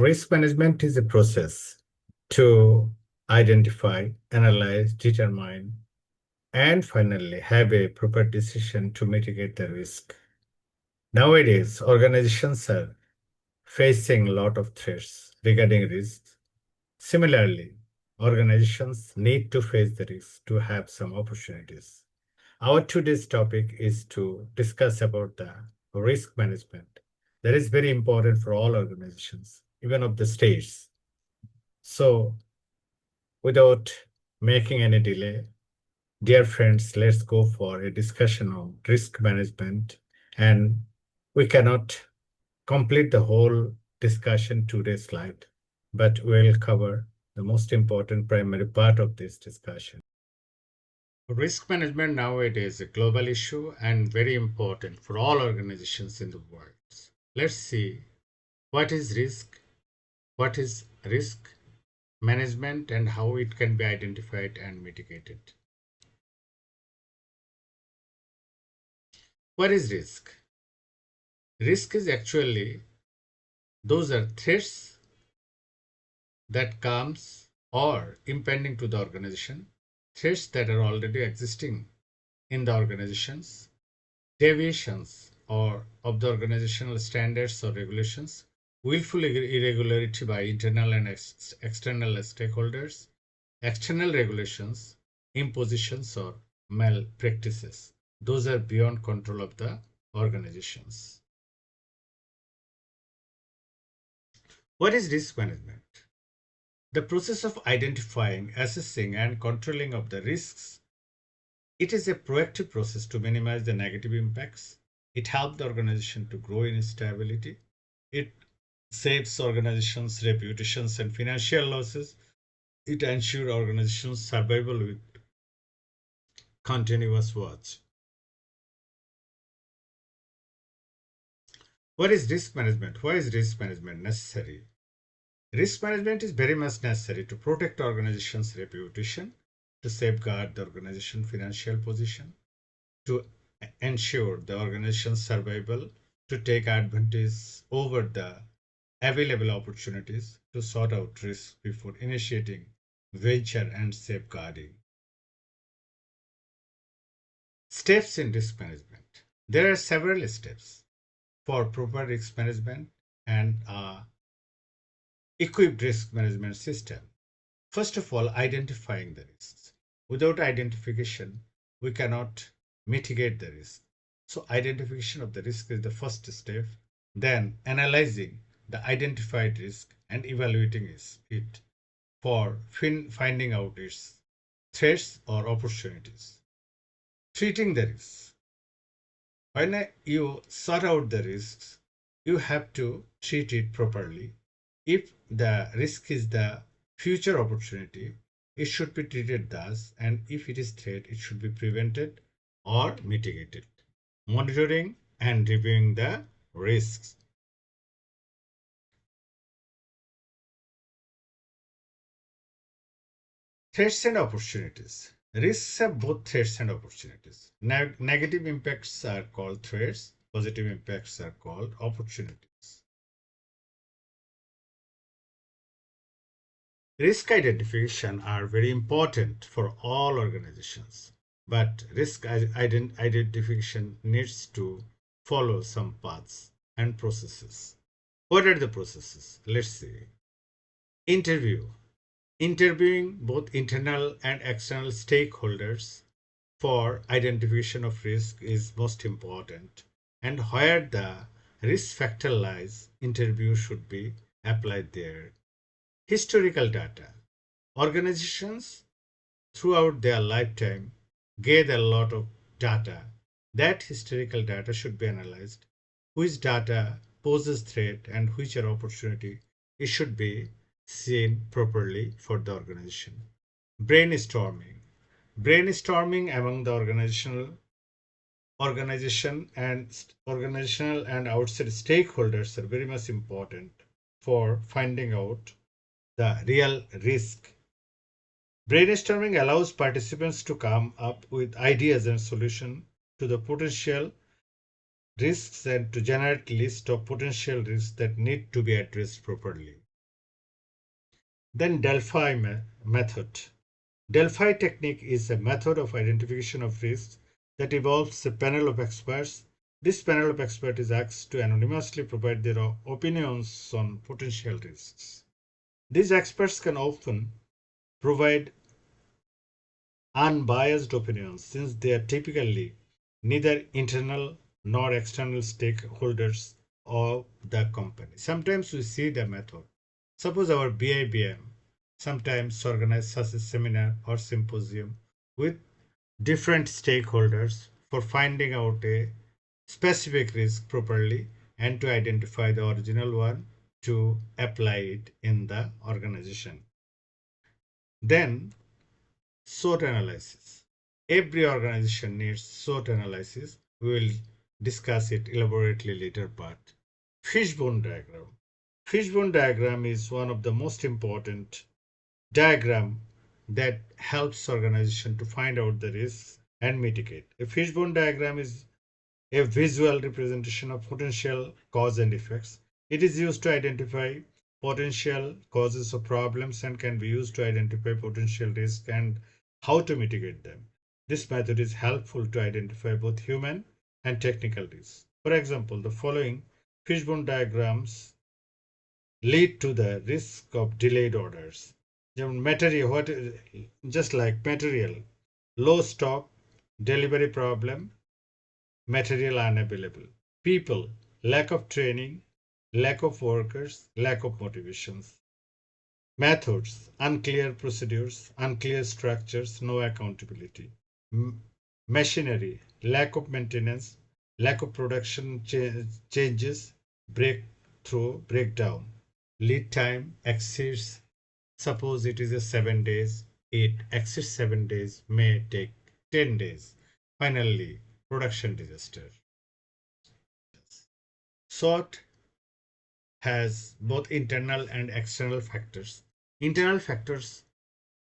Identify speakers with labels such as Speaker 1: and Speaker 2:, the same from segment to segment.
Speaker 1: Risk management is a process to identify, analyze, determine, and finally have a proper decision to mitigate the risk. Nowadays, organizations are facing a lot of threats regarding risks. Similarly, organizations need to face the risk to have some opportunities. Our today's topic is to discuss about the risk management. That is very important for all organizations, even of the states. So, without making any delay, dear friends, let's go for a discussion on risk management. And we cannot complete the whole discussion today's slide, but we'll cover the most important primary part of this discussion. Risk management nowadays is a global issue and very important for all organizations in the world. Let's see what is risk management, and how it can be identified and mitigated. What is risk? Risk is actually those are threats that comes or impending to the organization, threats that are already existing in the organizations, deviations or of the organizational standards or regulations, willful irregularity by internal and external stakeholders, external regulations, impositions or malpractices. Those are beyond control of the organizations. What is risk management? The process of identifying, assessing, and controlling of the risks. It is a proactive process to minimize the negative impacts. It helps the organization to grow in stability. It saves organizations' reputations and financial losses. It ensures organizations' survival with continuous watch. What is risk management? Why is risk management necessary? Risk management is very much necessary to protect organization's reputation, to safeguard the organization's financial position, to ensure the organization's survival, to take advantage over the available opportunities, to sort out risks before initiating venture, and safeguarding. Steps in risk management. There are several steps for proper risk management and equipped risk management system. First of all, identifying the risks. Without identification, we cannot mitigate the risk. So identification of the risk is the first step. Then analyzing the identified risk and evaluating it for finding out its threats or opportunities. Treating the risks. When you sort out the risks, you have to treat it properly. If the risk is the future opportunity, it should be treated thus, and if it is threat, it should be prevented or mitigated. Monitoring and reviewing the risks. Threats and opportunities. Risks have both threats and opportunities. Negative impacts are called threats, positive impacts are called opportunities. Risk identification are very important for all organizations, but risk identification needs to follow some paths and processes. What are the processes? Let's see. Interviewing both internal and external stakeholders for identification of risk is most important, and where the risk factor lies, interview should be applied there. Historical data. Organizations throughout their lifetime gather a lot of data. That historical data should be analyzed. Which data poses threat and which are opportunity, it should be seen properly for the organization. Brainstorming. Brainstorming among the organizational and outside stakeholders are very much important for finding out the real risk. Brainstorming allows participants to come up with ideas and solutions to the potential risks and to generate list of potential risks that need to be addressed properly. Then method. Delphi technique is a method of identification of risks that involves a panel of experts. This panel of experts is asked to anonymously provide their opinions on potential risks. These experts can often provide unbiased opinions since they are typically neither internal nor external stakeholders of the company. Sometimes we see the method. Suppose our BIBM sometimes organize such a seminar or symposium with different stakeholders for finding out a specific risk properly and to identify the original one to apply it in the organization. Then SWOT analysis. Every organization needs SWOT analysis. We will discuss it elaborately later, but fishbone diagram. Fishbone diagram is one of the most important diagram that helps organization to find out the risks and mitigate. A fishbone diagram is a visual representation of potential cause and effects. It is used to identify potential causes of problems and can be used to identify potential risks and how to mitigate them. This method is helpful to identify both human and technical risks. For example, the following fishbone diagrams lead to the risk of delayed orders. Material, just like material, low stock, delivery problem, material unavailable. People, lack of training, lack of workers, lack of motivations. Methods, unclear procedures, unclear structures, no accountability. Machinery, lack of maintenance, lack of production changes, breakthrough, breakdown. Lead time exceeds, suppose it is a 7 days, it exceeds 7 days, may take 10 days. Finally, production disaster. SWOT has both internal and external factors. Internal factors,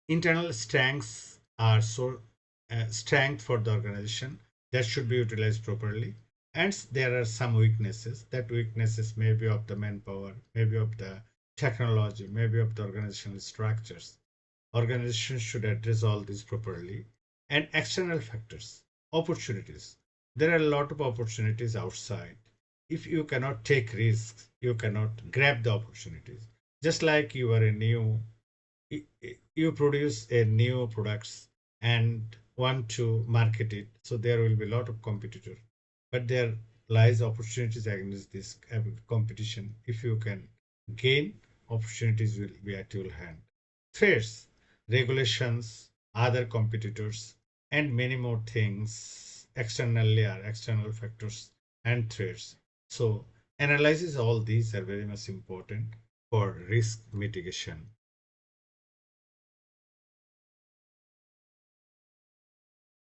Speaker 1: internal strengths are strength for the organization that should be utilized properly. And there are some weaknesses. That weaknesses may be of the manpower, maybe of the technology, maybe of the organizational structures. Organizations should address all these properly. And external factors, opportunities. There are a lot of opportunities outside. If you cannot take risks, you cannot grab the opportunities. Just like you are a new, you produce a new products and want to market it, so there will be a lot of competitor. But there lies opportunities against this competition. If you can gain, opportunities will be at your hand. Threats, regulations, other competitors, and many more things externally are external factors and threats. So analysis all these are very much important for risk mitigation.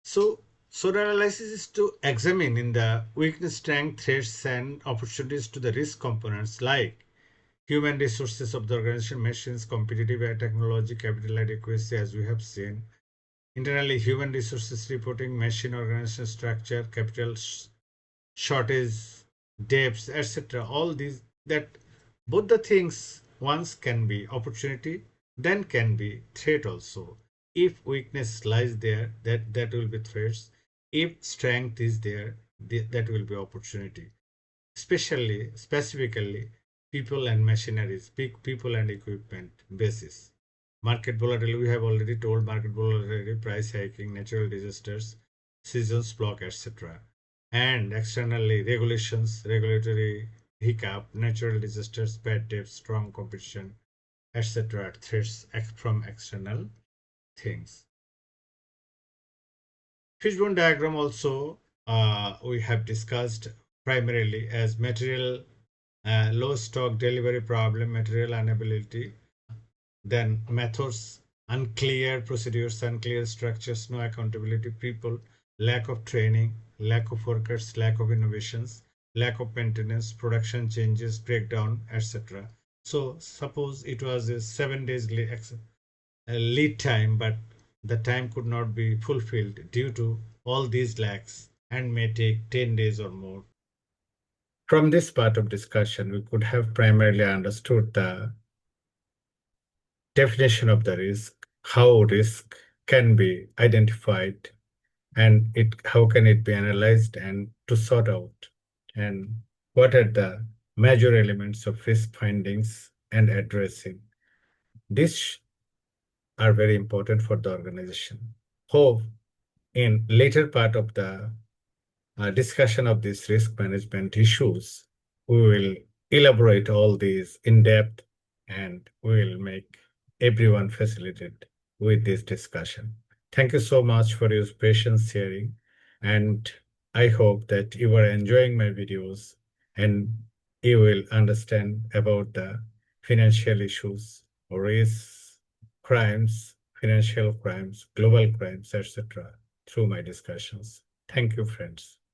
Speaker 1: So SWOT analysis is to examine in the weakness, strength, threats, and opportunities to the risk components like human resources of the organization, machines, competitive technology, capital adequacy, as we have seen. Internally, human resources reporting, machine organization structure, capital shortage, debts, etc. All these, that both the things once can be opportunity, then can be threat also. If weakness lies there, that will be threats. If strength is there, that will be opportunity. Especially, specifically, people and machineries, people and equipment basis. Market volatility, we have already told market volatility, price hiking, natural disasters, seasons block, etc. And externally, regulations, regulatory hiccup, natural disasters, bad debt, strong competition, etc. Threats from external things. Fishbone diagram also we have discussed primarily as material low stock, delivery problem, material unavailability, then methods, unclear procedures, unclear structures, no accountability, people, lack of training, lack of workers, lack of innovations, lack of maintenance, production changes, breakdown, etc. So suppose it was a 7 days lead time, but the time could not be fulfilled due to all these lacks and may take 10 days or more. From this part of discussion, we could have primarily understood the definition of the risk, how risk can be identified, and how can it be analyzed and to sort out, and what are the major elements of risk findings and addressing. These are very important for the organization. Hope in later part of the discussion of these risk management issues, we will elaborate all these in depth and we will make everyone facilitated with this discussion. Thank you so much for your patience sharing. And I hope that you are enjoying my videos and you will understand about the financial issues, risks, crimes, financial crimes, global crimes, etc. through my discussions. Thank you, friends.